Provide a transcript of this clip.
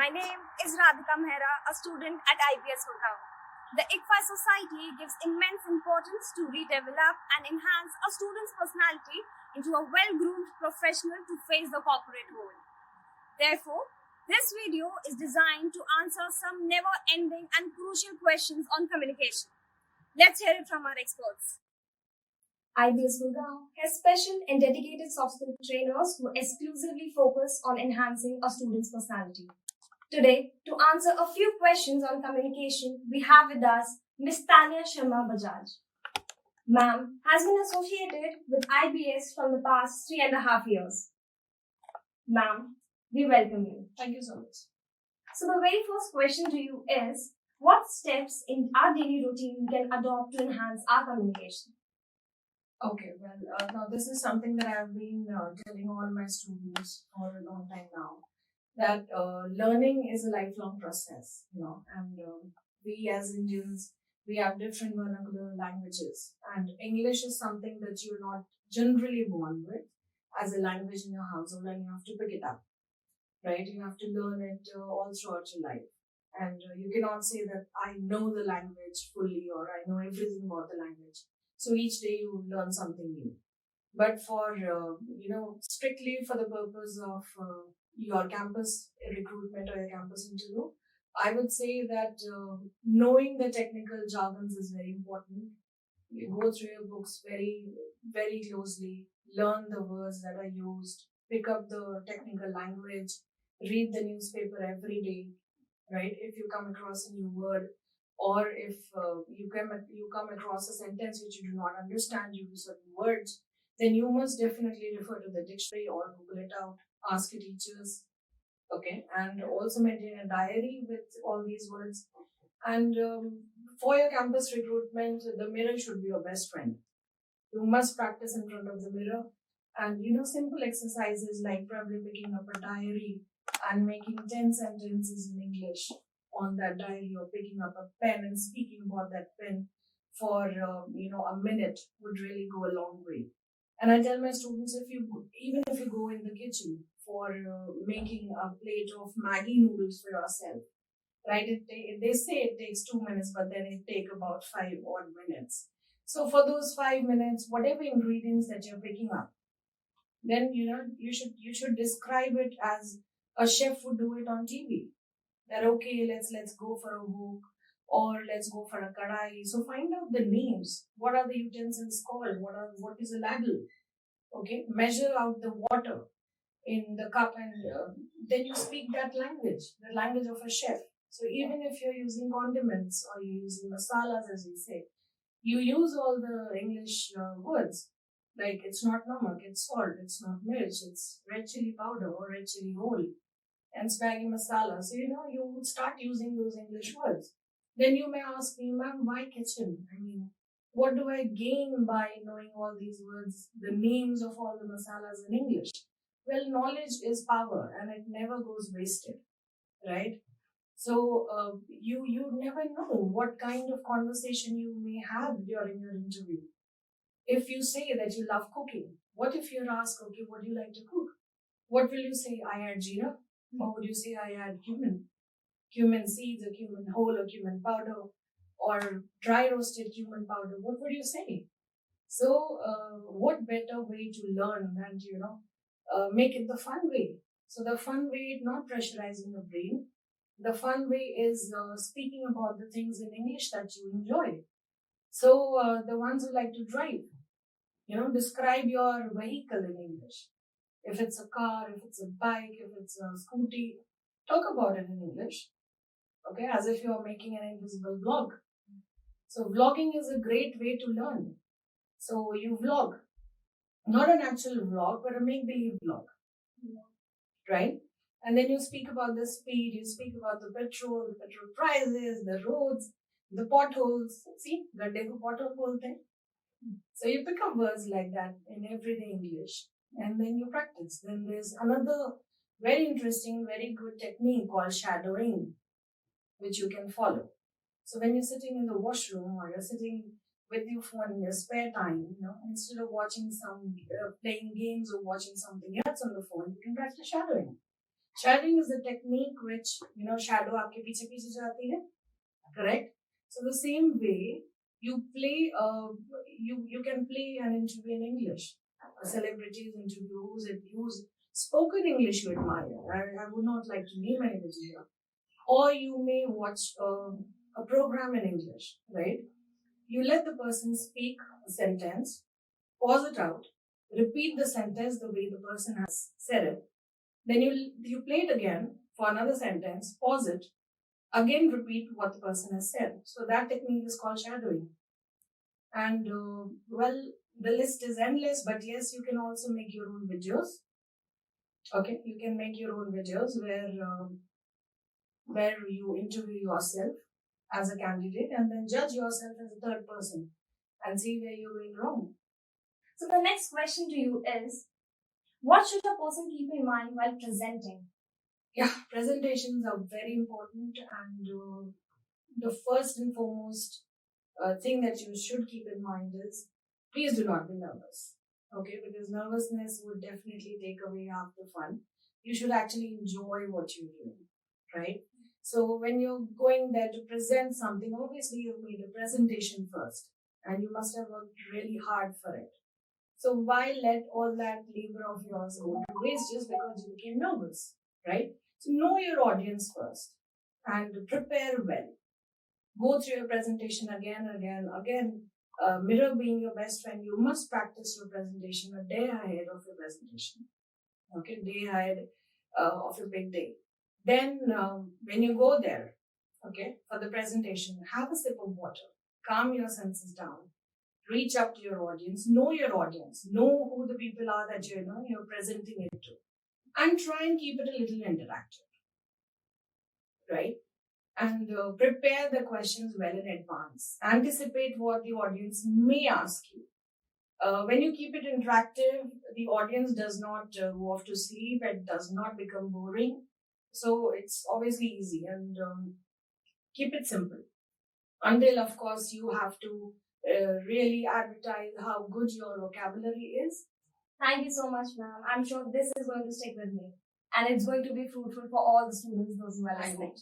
My name is Radhika Mehra, a student at IBS Gurgaon. The ICFA Society gives immense importance to redevelop and enhance a student's personality into a well-groomed professional to face the corporate world. Therefore, this video is designed to answer some never-ending and crucial questions on communication. Let's hear it from our experts. IBS Gurgaon has special and dedicated soft skill trainers who exclusively focus on enhancing a student's personality. Today, to answer a few questions on communication, we have with us Ms. Tanya Sharma Bajaj. Ma'am has been associated with IBS from the past 3.5 years. Ma'am, we welcome you. Thank you so much. So the very first question to you is, what steps in our daily routine we can adopt to enhance our communication? Okay, well, now this is something that I've been telling all my students for a long time now, that learning is a lifelong process, and we as Indians, we have different vernacular languages, and English is something that you're not generally born with as a language in your household, and you have to pick it up, right? You have to learn it all throughout your life, and you cannot say that I know the language fully or I know everything about the language. So each day you learn something new. But for, strictly for the purpose of your campus recruitment or your campus interview, I would say that knowing the technical jargons is very important. You go through your books very, very closely, learn the words that are used, pick up the technical language, read the newspaper every day, right? If you come across a new word, or if you come across a sentence which you do not understand due to certain words, then you must definitely refer to the dictionary or Google it out, ask your teachers, okay, and also maintain a diary with all these words. And for your campus recruitment, the mirror should be your best friend. You must practice in front of the mirror, and simple exercises like probably picking up a diary and making 10 sentences in English on that diary, or picking up a pen and speaking about that pen for a minute would really go a long way. And I tell my students, even if you go in the kitchen for making a plate of Maggi noodles for yourself, right? They say it takes 2 minutes, but then it takes about 5 odd minutes. So for those 5 minutes, whatever ingredients that you're picking up, then you should describe it as a chef would do it on TV. That okay, let's go for a wok, or let's go for a kadai. So find out the names. What are the utensils called? What is a ladle? Okay, measure out the water in the cup, and then you speak that language, the language of a chef. So even if you're using condiments or you're using masalas, as we say, you use all the English words. Like it's not namak, it's salt, it's not mirch, it's red chili powder or red chili whole, and spaghetti masala. So, you would start using those English words. Then you may ask me, ma'am, why kitchen? I mean, what do I gain by knowing all these words, the names of all the masalas in English? Well, knowledge is power and it never goes wasted, right? So, you never know what kind of conversation you may have during your interview. If you say that you love cooking, what if you're asked, okay, what do you like to cook? What will you say? I add jeera. Or would you say I add cumin seeds, or cumin whole, or cumin powder, or dry roasted cumin powder? What would you say? So, what better way to learn than to make it the fun way? So the fun way, not pressurizing your brain. The fun way is speaking about the things in English that you enjoy. So the ones who like to drive, describe your vehicle in English. If it's a car, if it's a bike, if it's a scooty, talk about it in English. Okay, as if you're making an invisible vlog. So vlogging is a great way to learn. So you vlog, not an actual vlog, but a make-believe vlog, right? And then you speak about the speed, you speak about the petrol prices, the roads, the potholes. See, gadde ko pothole bolte hain. So you pick up words like that in everyday English, and then you practice. Then there's another very interesting, very good technique called shadowing, which you can follow. So when you're sitting in the washroom or you're sitting with your phone in your spare time, instead of watching playing games or watching something else on the phone, you can practice shadowing. Shadowing is the technique which, shadow आपके पीछे पीछे जाती है, correct? So the same way you play, you can play an interview in English, a celebrity's interview who's spoken English you admire. I would not like to name anybody here. Or you may watch a program in English, right? You let the person speak a sentence, pause it out, repeat the sentence the way the person has said it. Then you play it again for another sentence, pause it, again repeat what the person has said. So that technique is called shadowing. And well, the list is endless, but yes, you can also make your own videos. Okay, you can make your own videos where you interview yourself as a candidate and then judge yourself as a third person and see where you're going wrong. So the next question to you is, what should a person keep in mind while presenting? Yeah, presentations are very important, and the first and foremost thing that you should keep in mind is, please do not be nervous. Okay, because nervousness would definitely take away half the fun. You should actually enjoy what you're doing, right? So when you're going there to present something, obviously you've made a presentation first and you must have worked really hard for it. So why let all that labor of yours go to waste just because you became nervous, right? So know your audience first and prepare well. Go through your presentation again. Mirror being your best friend, you must practice your presentation a day ahead of your presentation. Okay, day ahead of your big day. Then when you go there, okay, for the presentation, have a sip of water, calm your senses down, reach up to your audience, know who the people are that you're presenting it to, and try and keep it a little interactive, right? And prepare the questions well in advance. Anticipate what the audience may ask you. When you keep it interactive, the audience does not go off to sleep. It does not become boring. So it's obviously easy, and keep it simple. Until, of course, you have to really advertise how good your vocabulary is. Thank you so much, ma'am. I'm sure this is going to stick with me and it's going to be fruitful for all the students, those who are listening.